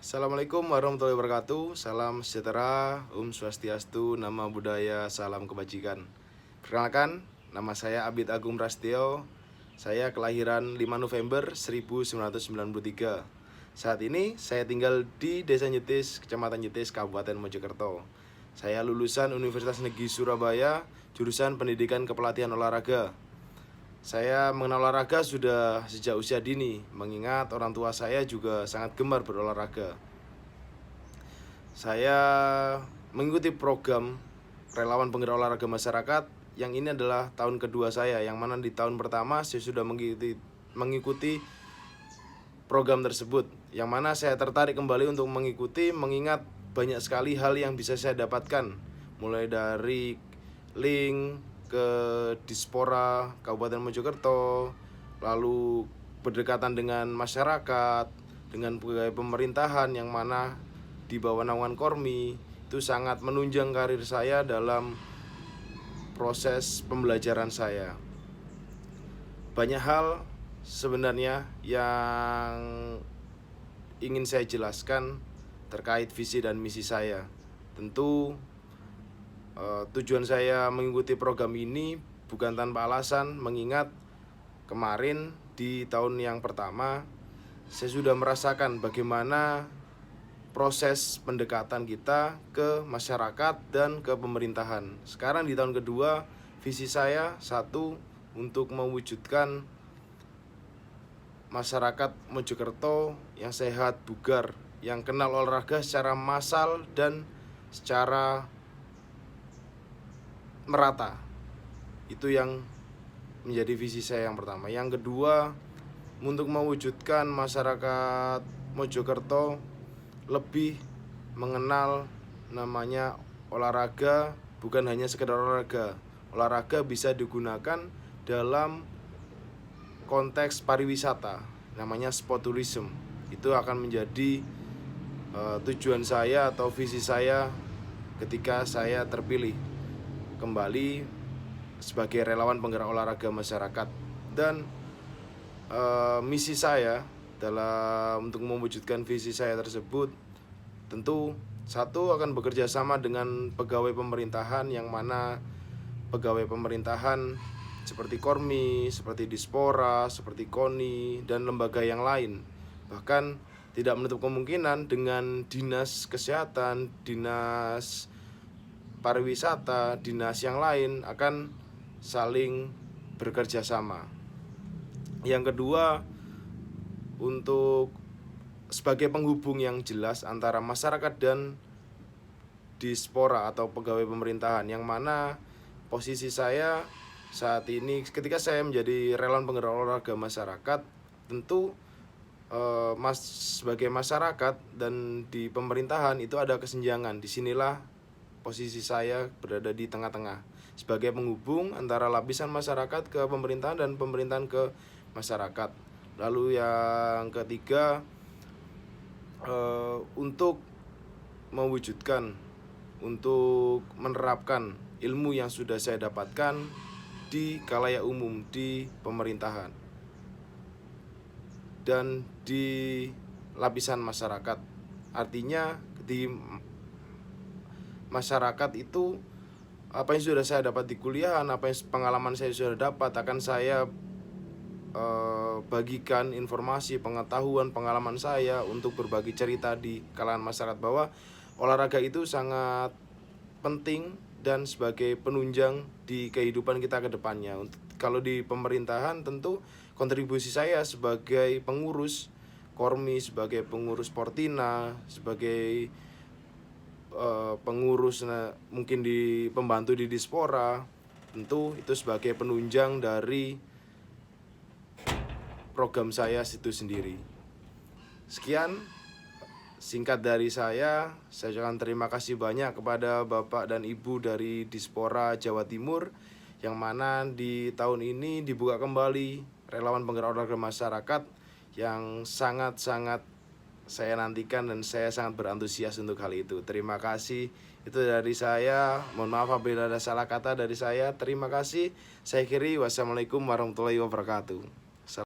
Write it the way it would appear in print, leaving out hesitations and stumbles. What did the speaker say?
Assalamualaikum warahmatullahi wabarakatuh. Salam sejahtera, Swastiastu, Nama Budaya, Salam Kebajikan. Perkenalkan, nama saya Abid Agung Prasetyo. Saya kelahiran 5 November 1993. Saat ini saya tinggal di Desa Nyetis, Kecamatan Nyetis, Kabupaten Mojokerto. Saya lulusan Universitas Negeri Surabaya, jurusan Pendidikan Kepelatihan Olahraga. Saya mengenal olahraga sudah sejak usia dini, mengingat orang tua saya juga sangat gemar berolahraga. Saya mengikuti program relawan penggerak olahraga masyarakat, yang ini adalah tahun kedua saya, yang mana di tahun pertama saya sudah mengikuti program tersebut, yang mana saya tertarik kembali untuk mengikuti, mengingat banyak sekali hal yang bisa saya dapatkan, mulai dari link ke Dispora Kabupaten Mojokerto, lalu berdekatan dengan masyarakat, dengan pegawai pemerintahan yang mana di bawah naungan Kormi, itu sangat menunjang karir saya dalam proses pembelajaran saya. Banyak hal sebenarnya yang ingin saya jelaskan terkait visi dan misi saya. Tentu tujuan saya mengikuti program ini bukan tanpa alasan, mengingat kemarin di tahun yang pertama saya sudah merasakan bagaimana proses pendekatan kita ke masyarakat dan ke pemerintahan. Sekarang di tahun kedua, visi saya satu, untuk mewujudkan masyarakat Mojokerto yang sehat, bugar, yang kenal olahraga secara massal dan secara merata. Itu yang menjadi visi saya yang pertama. Yang kedua, untuk mewujudkan masyarakat Mojokerto lebih mengenal namanya olahraga, bukan hanya sekedar olahraga. Olahraga bisa digunakan dalam konteks pariwisata, namanya sport tourism. Itu akan menjadi tujuan saya atau visi saya ketika saya terpilih kembali sebagai relawan penggerak olahraga masyarakat. Dan misi saya dalam untuk mewujudkan visi saya tersebut, tentu satu, akan bekerja sama dengan pegawai pemerintahan, yang mana pegawai pemerintahan seperti Kormi, seperti Dispora, seperti KONI, dan lembaga yang lain. Bahkan tidak menutup kemungkinan dengan dinas kesehatan, dinas pariwisata, dinas yang lain akan saling bekerja sama. Yang kedua, untuk sebagai penghubung yang jelas antara masyarakat dan Dispora atau pegawai pemerintahan, yang mana posisi saya saat ini ketika saya menjadi relawan penggerak olahraga masyarakat, tentu sebagai masyarakat dan di pemerintahan itu ada kesenjangan. Disinilah posisi saya berada di tengah-tengah sebagai penghubung antara lapisan masyarakat ke pemerintahan dan pemerintahan ke masyarakat. Lalu yang ketiga, untuk mewujudkan, untuk menerapkan ilmu yang sudah saya dapatkan di khalayak umum, di pemerintahan dan di lapisan masyarakat. Artinya di masyarakat itu, apa yang sudah saya dapat di kuliahan, apa yang pengalaman saya sudah dapat, akan saya bagikan informasi, pengetahuan, pengalaman saya untuk berbagi cerita di kalangan masyarakat bahwa olahraga itu sangat penting dan sebagai penunjang di kehidupan kita ke depannya. Kalau di pemerintahan, tentu kontribusi saya sebagai pengurus Kormi, sebagai pengurus Portina, sebagai pengurus mungkin di pembantu di Dispora, tentu itu sebagai penunjang dari program saya itu sendiri. Sekian singkat dari saya ucapkan terima kasih banyak kepada Bapak dan Ibu dari Dispora Jawa Timur, yang mana di tahun ini dibuka kembali relawan penggerak olahraga masyarakat, yang sangat-sangat saya nantikan dan saya sangat berantusias untuk hal itu. Terima kasih. Itu dari saya. Mohon maaf apabila ada salah kata dari saya. Terima kasih. Saya akhiri. Wassalamualaikum warahmatullahi wabarakatuh.